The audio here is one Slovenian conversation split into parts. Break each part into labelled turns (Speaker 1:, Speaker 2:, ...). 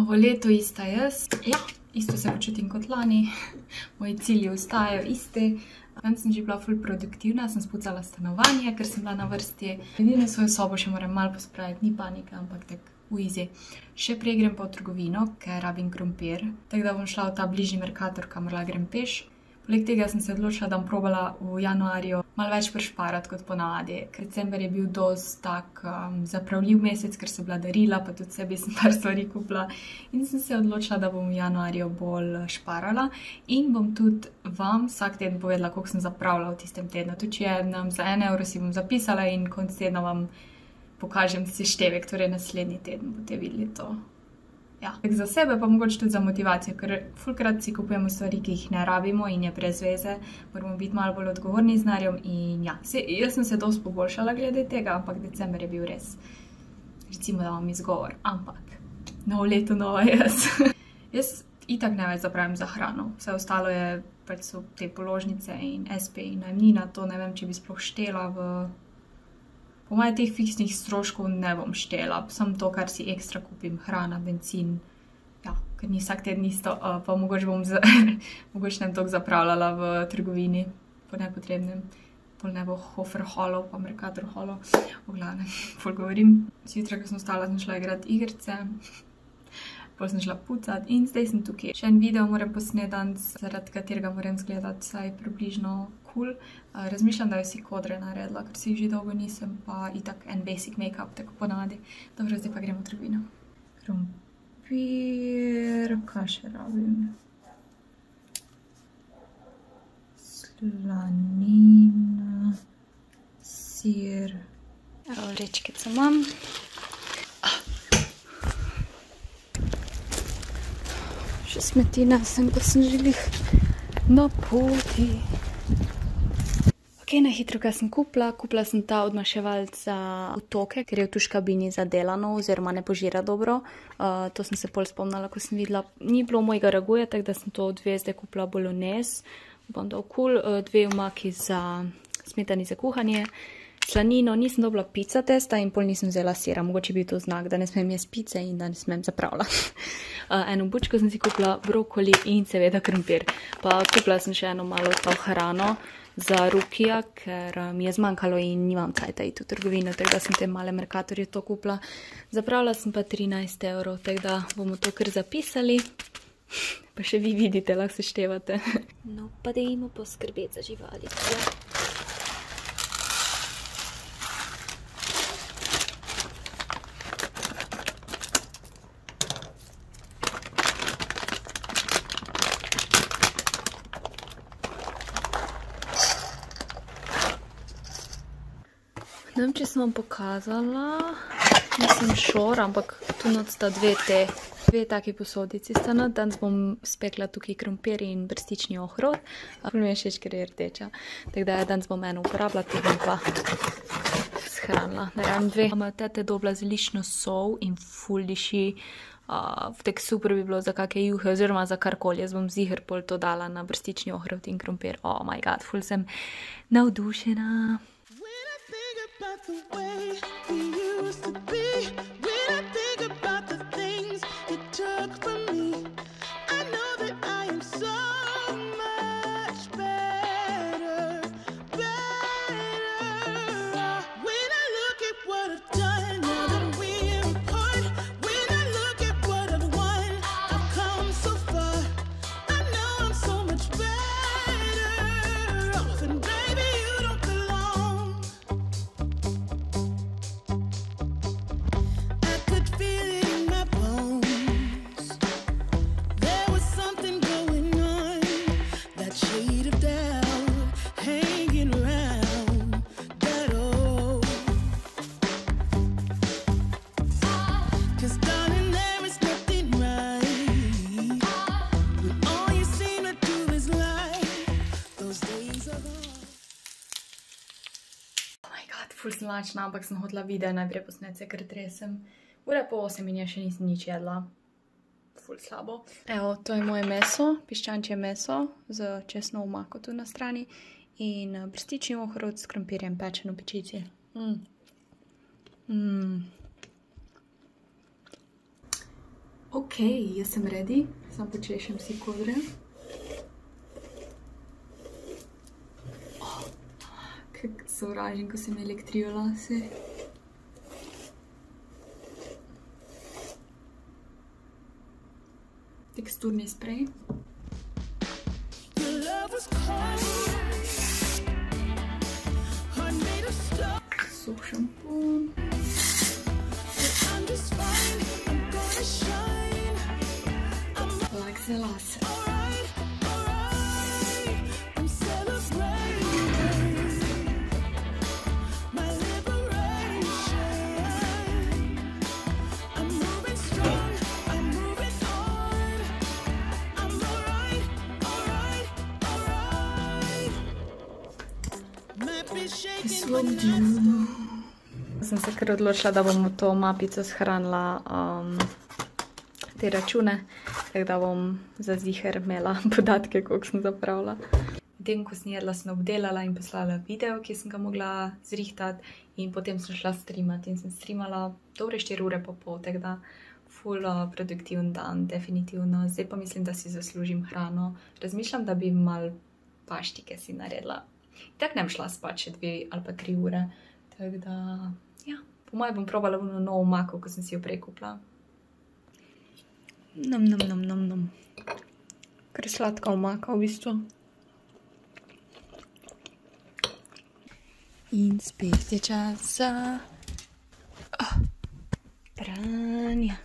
Speaker 1: Novo leto, ista jaz. Ja, isto se počutim kot lani. Moji cilji ostajajo isti. Danes sem že bila ful produktivna, sem spucala stanovanje, ker sem bila na vrsti. Edino svojo sobo še moram malo pospraviti, ni panike, ampak tak easy. Še prej grem pa v trgovino, ker rabim krompir. Tako da bom šla v ta bližnji Mercator, kamor grem peš. Poleg tega sem se odločila, da bom probala v januarju malo več prešparati kot ponavadi. Ker december je bil dosti tak zapravljiv mesec, ker so bila darila, pa tudi sebi sem par stvari kupila. In sem se odločila, da bom v januarju bolj šparala. In bom tudi vam vsak teden povedala, koliko sem zapravila v tistem tednu. Tudi če za 1 evro si bom zapisala in konec tedna vam pokažem seštevek, torej naslednji teden boste videli to. Ja, za sebe pa mogoče tudi za motivacijo, ker fulkrat si kupujemo stvari, ki jih ne rabimo in je brez veze. Moramo biti malo bolj odgovorni z denarjem in ja, jaz sem se dosti poboljšala glede tega, ampak december je bil res, recimo, da imam izgovor, ampak novo leto, nova jaz. Jaz itak ne več zapravim za hrano, vse ostalo je, pač so te položnice in SP in najemnina, to ne vem, če bi sploh štela Po moje teh fiksnih stroškov ne bom štela, samo to, kar si ekstra kupim, hrana, benzin, ja, ker ni vsak teden isto, pa mogoče bom mogoče ne bom toliko zapravljala v trgovini po nepotrebnem, pol ne bo Hofer holov, pa Mercator holov, v glavnem, ful govorim. Zjutraj, ko sem vstala, sem šla igrati igrice, pol sem šla pucat in zdaj sem tukaj. Še en video moram posneti danes, zaradi katerega moram izgledati vsaj približno cool. Razmišljam, da bi si kodre naredila, ker si jih že dolgo nisem, pa itak en basic make-up, tako ponavadi. Dobro, zdaj pa gremo v trgovino. Krompir, kaj še rabim? Slanina, sir. Evo, vrečkico imam. Še smetine sem, ko sem želih na poti. Ok, na hitro, kaj sem kupila sem ta odmaševalc za otoke, ker je v tuš kabini zadelano, oziroma ne požira dobro. To sem se pol spomnila, ko sem videla, ni bilo mojega raguja, tako da sem to 2 zdaj kupila bolognese. Upam, da cool, 2 omaki za smetani za kuhanje. Slanino, nisem dobila pizza testa in pol nisem vzela sira, mogoče bi to znak, da ne smem jesti pice in da ne smem zapravljati. Eno bučko sem si kupila, brokoli in seveda krompir. Pa kupila sem še eno malo to hrano za Rukija, ker mi je zmanjkalo in nimam cajta iti v trgovino, tako da sem te male Mercatorje to kupila. Zapravila sem pa 13 evrov, tako da bomo to kar zapisali. Pa še vi vidite, lahko seštevate. No, pa dajmo poskrbeti za živalice. Ne vem, če sem vam pokazala, nisem šor, ampak tu not sta dve taki posodici sta not. Danes bom spekla tukaj krompir in brstični ohrovt. Ful mi je všeč, ker je rdeča. Tako da danes bom eno uporabila, tu bom pa shranila. Ne vem, 2. Imam tete dobila z lično sol in ful diši. Tako super bi bilo za kakšne juhe oziroma za karkoli. Jaz bom ziher pol to dala na brstični ohrovt in krompir. Oh my god, ful sem navdušena.
Speaker 2: About the way we used to be, when I think about the things you took from me, I know that I am so much better. When I look at what I've done, now that we're apart, when I look at what I've won, I've come so far. I know I'm so much better off, and baby, you don't belong.
Speaker 1: Ful sem lačna, ampak sem hotela video najprej posneti, ker tresem. Ura po 8 in jaz še nisem nič jedla. Ful slabo. Evo, to je moje meso, piščančje meso z česno omako tu na strani in brstični ohrovt s krompirjem pečen v pečici. Ok, jaz sem ready, samo počešem si kodre. Kako sovražim, ko se mi elektrijo lase. Teksturni sprej. Suh šampon. Lak za lase. Sem se kar odločila, da bom v to mapico shranila te račune, tako da bom za ziher imela podatke, koliko sem zapravila. Potem, ko sem jedla, sem obdelala in poslala video, ki sem ga mogla zrihtati, in potem sem šla streamati in sem streamala dobre 4 ure pa pol, tako da ful produktiven dan, definitivno. Zdaj pa mislim, da si zaslužim hrano. Razmišljam, da bi malo paštike si naredila. Tako ne bom šla spat še 2 ali pa 3 ure, tako da, ja, po mojem bom probala ono novo omako, ko sem si jo prej kupila. Nom. Kar je sladka omaka v bistvu. In spet je čas za pranje.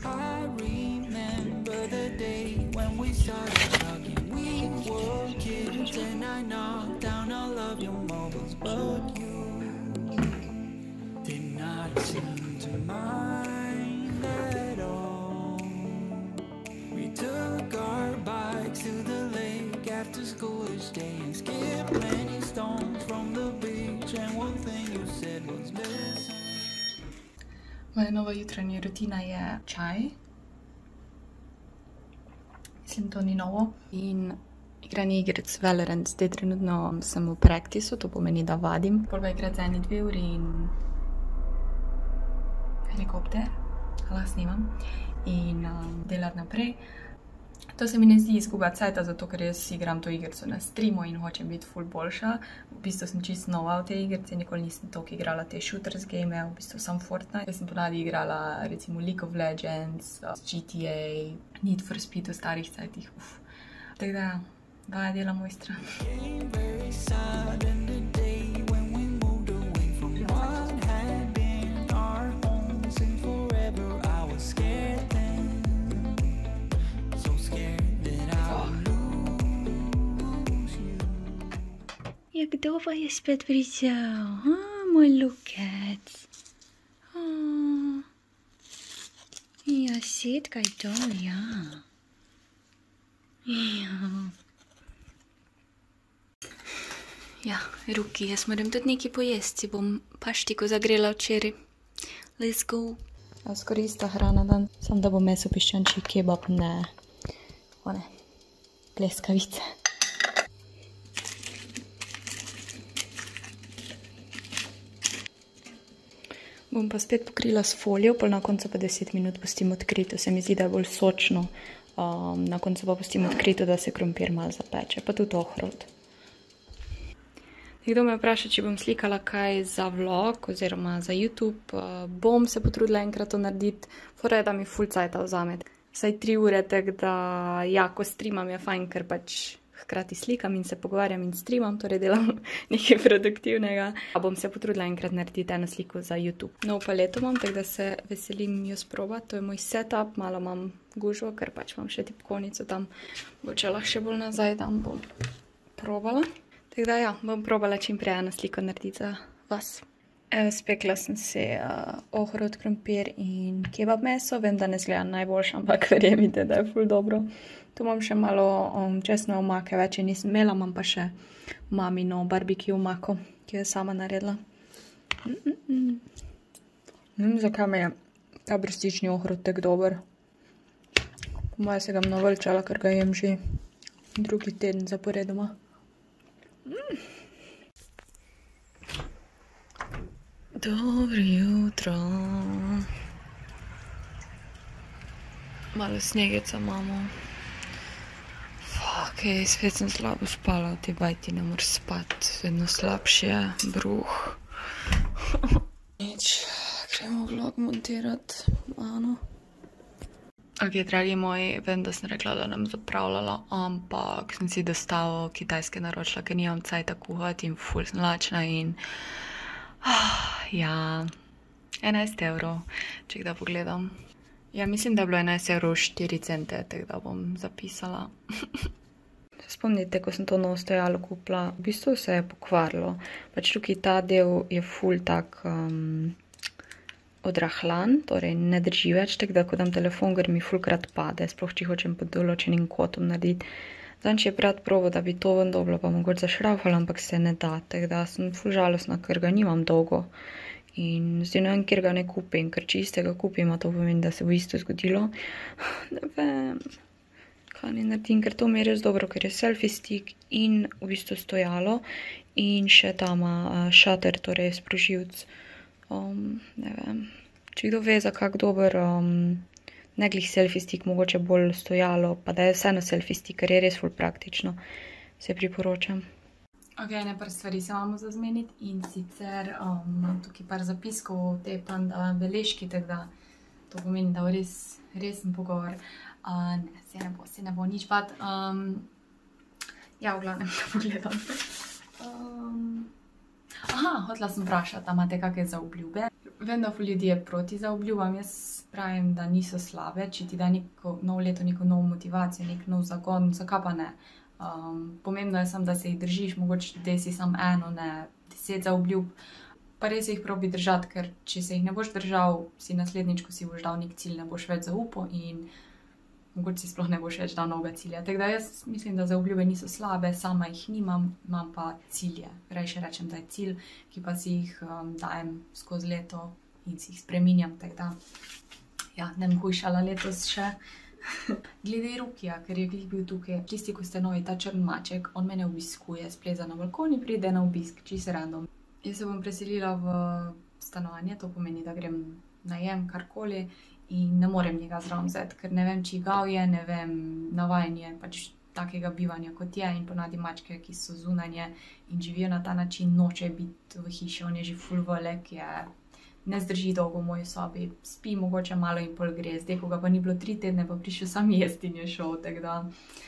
Speaker 2: I remember the day when we started talking. We were kids and I knocked down all of your mobiles, but you did not seem to mind at all. We took our bikes to the lake after school each day and skipped many stones from the beach, and one thing you said was listen.
Speaker 1: Moja nova jutranja rutina je čaj. Mislim, to ni novo. In igranje igric Valorant. Zdaj trenutno sem v practiceu, to pomeni, da vadim. Prva igrati za 1-2 uri in helikopter, snimam, in delati naprej. To se mi ne zdi izguba cajta, zato ker jaz igram to igrico na streamu in hočem biti ful boljša. V bistvu sem čisto nova v tej igrici, nikoli nisem toliko igrala te shooters game, v bistvu sam Fortnite. Jaz sem ponavadi igrala recimo League of Legends, GTA, Need for Speed v starih cajtih. Tako da, vaja dela mojstra. Ja, kdo pa je spet prišel? Moj lukec. Ja, setka je to, ja. Ja, Ruki, jaz moram tudi nekaj pojesti, si bom paštiko zagrela včeraj. Let's go. Skoraj ista hrana dan, samo da bo meso piščančji kebab, ne one pleskavice. Bom pa spet pokrila s folijo, pol na koncu pa 10 minut pustim odkrito. Se mi zdi, da je bolj sočno. Na koncu pa pustim odkrito, da se krompir malo zapeče, pa tudi ohrovt. Nekdo me vpraša, če bom slikala kaj za vlog oziroma za YouTube. Bom se potrudila enkrat to narediti. Fora je, da mi ful cajta vzame. Vsaj 3 ure, tako da ja, ko streamam je fajn, ker pač hkrati slikam in se pogovarjam in streamam, torej delam nekaj produktivnega. Bom se potrudila enkrat narediti eno sliko za YouTube. Novo paleto imam, tako da se veselim jo sprobati. To je moj setup, malo imam gužvo, ker pač imam še tipkovnico tam. Boče lahko še bolj nazaj, da bom probala. Tako da ja, bom probala čim prej eno sliko narediti za vas. Spekla sem se ohrovt, krompir in kebab meso. Vem, da ne zgleda najboljše, ampak verjemite, da je ful dobro. Tu imam še malo česne omake, več je nisem imela, imam pa še mamino barbecue omako, ki jo je sama naredila. Ne vem, zakaj mi je ta brstični ohrovt tako dober. Po moje se ga naveličala, ker ga jem že drugi teden zaporedoma. Dobro jutro. Malo snegeca imamo. Fuck, spet sem slabo spala, v tej bajti ne moreš spati. Vedno slabše je, bruh. Nič, gremo vlog montirati, ano. Ok, dragi moji, vem, da sem rekla, da nam zapravljala, ampak sem si dostavo kitajske naročila, ker nimam cajta kuhati in ful sem lačna in... ja, 11 evrov, če kdaj pogledam. Ja, mislim, da je bilo 11 evrov 4 cente, tako da bom zapisala. Spomnite, ko sem to novo stojalo kupila, v bistvu se je pokvarilo. Pač tukaj ta del je ful tak odrahlan, torej ne drži več, tako da ko dam telefon, ker mi fulkrat pade, sploh če hočem pod določenim kotom narediti. Zanč je pred probo, da bi to ven dobila, pa mogoče zašraufala, ampak se ne da, tako da sem ful žalostna, ker ga nimam dolgo. In zdaj ne vem, kjer ga ne kupim, ker če istega kupim, to pomeni, da se bo isto zgodilo. Ne vem, kaj ne naredim, ker to mi je res dobro, ker je selfie stick in v bistvu stojalo in še tam shutter, torej sprožilc. Ne vem, če kdo ve za kak dober, ne glih selfie stick, mogoče bolj stojalo, pa da je vseeno selfie stick, ker je res ful praktično, se priporočam. Ok, par stvari se imamo za zmeniti in sicer imam tukaj par zapiskov, te panda beležki, tako da to pomeni, da bo resen pogovor. Ne, se ne bo nič bad. Ja, v glavnem, da pogledam. Aha, hotela sem vprašati, a imate kakšne zaobljube? Vem, da ljudi je proti zaobljubam, jaz pravim, da niso slabe, če ti da novo leto neko novo motivacijo, nek nov zagon, zakaj pa ne? Pomembno je samo, da se jih držiš, mogoče da si samo eno, ne 10 zaobljub, pa res jih probi držati, ker če se jih ne boš držal, si naslednjič, ko si boš dal nek cilj, ne boš več zaupal in mogoče si sploh ne boš več dal novega cilja. Tako da jaz mislim, da zaobljube niso slabe, sama jih nimam, imam pa cilje. Rajše rečem, da je cilj, ki pa si jih dajem skozi leto in si jih spreminjam, tako da ja, ne bom hujšala letos še. Glede Rukija, ker je glih bil tukaj, tisti, ko ste novi, ta črn maček, on mene obiskuje, spleza na balkon in pride na obisk, čisto random. Jaz se bom preselila v stanovanje, to pomeni, da grem najem karkoli in ne morem njega zraven vzeti, ker ne vem, čigav je, ne vem, navajen je pač takega bivanja kot je in ponavadi mačke, ki so zunanje in živijo na ta način, noče biti v hiši, on je že ful velik, ne zdrži dolgo v moji sobi, spi mogoče malo in pol gre, zdaj, ko ga pa ni bilo 3 tedne, pa prišel sam jesti in je šel, tako da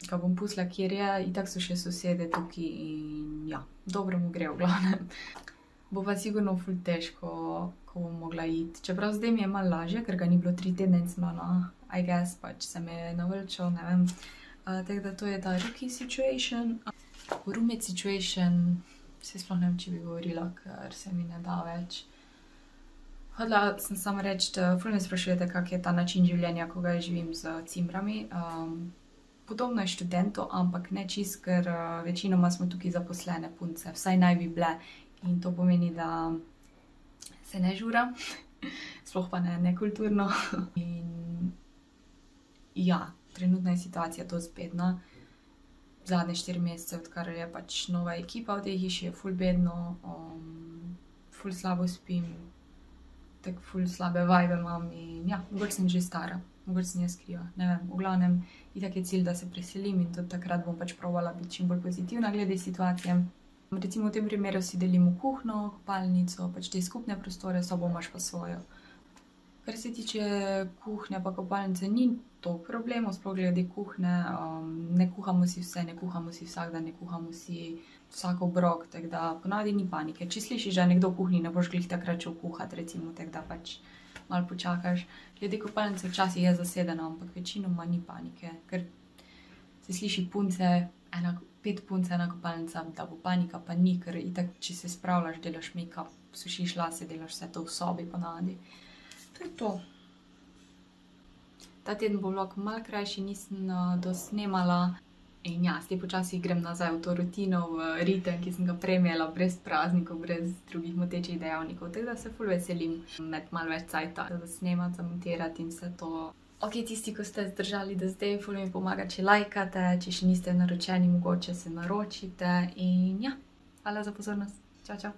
Speaker 1: ga bom pustila, kjer je, itak so še sosede tukaj in ja, dobro mu gre v glavnem. Bo pa sigurno ful težko, ko bom mogla iti, čeprav zdaj mi je malo lažje, ker ga ni bilo 3 tedne in sem bila, I guess, pač se me je navlčal, ne vem. Tako da to je ta Rookie situation. Roommate situation, se sploh ne vem, če bi govorila, ker se mi ne da več. Hodila sem samo reči, ful me sprašujete, kak je ta način življenja, ko ga živim z cimbrami. Podobno je študentov, ampak ne čist, ker večinoma smo tukaj zaposlene punce, vsaj naj bi bile. In to pomeni, da se ne žura, sploh pa ne nekulturno. In ja, trenutna je situacija dosti bedna. Zadnje 4 mesece, odkar je pač nova ekipa v tej hiši, je ful bedno, ful slabo spim. Tako ful slabe vibe imam in ja, mogoče sem že stara, mogoče sem jaz kriva, ne vem, v glavnem itak je cilj, da se preselim in tudi takrat bom pač probala biti čim bolj pozitivna glede situacije. Recimo v tem primeru si delimo kuhno, kopalnico, pač te skupne prostore, sobo imaš pa svojo. Kar se tiče kuhnje pa kopalnice, ni toliko problemov, sploh glede kuhne, ne kuhamo si vse, ne kuhamo si vsak dan, ne kuhamo si vsak obrok, tako da ponavadi ni panike. Če slišiš, da je nekdo v kuhinji, ne boš glih takrat šel kuhati, recimo, tako da pač malo počakaš. Glede kopalnice včasih je zasedeno, ampak večinoma ni panike, ker se sliši punce, 5 punce ena kopalnica, da bo panika, pa ni, ker itak, če se spravljaš, delaš make-up, sušiš lase, delaš vse to v sobi ponavadi. To je to. Ta teden bo vlog malo krajši, nisem dosnemala. In ja, zdaj počasi grem nazaj v to rutino, v ritem, ki sem ga prej imela, brez praznikov, brez drugih motečih dejavnikov. Tako da se ful veselim imeti malo več cajta, da snemati, zamontirati in vse to. Ok, tisti, ko ste zdržali do zdaj, ful mi pomaga, če lajkate, če še niste naročeni, mogoče se naročite. In ja, hvala za pozornost. Čau, čau.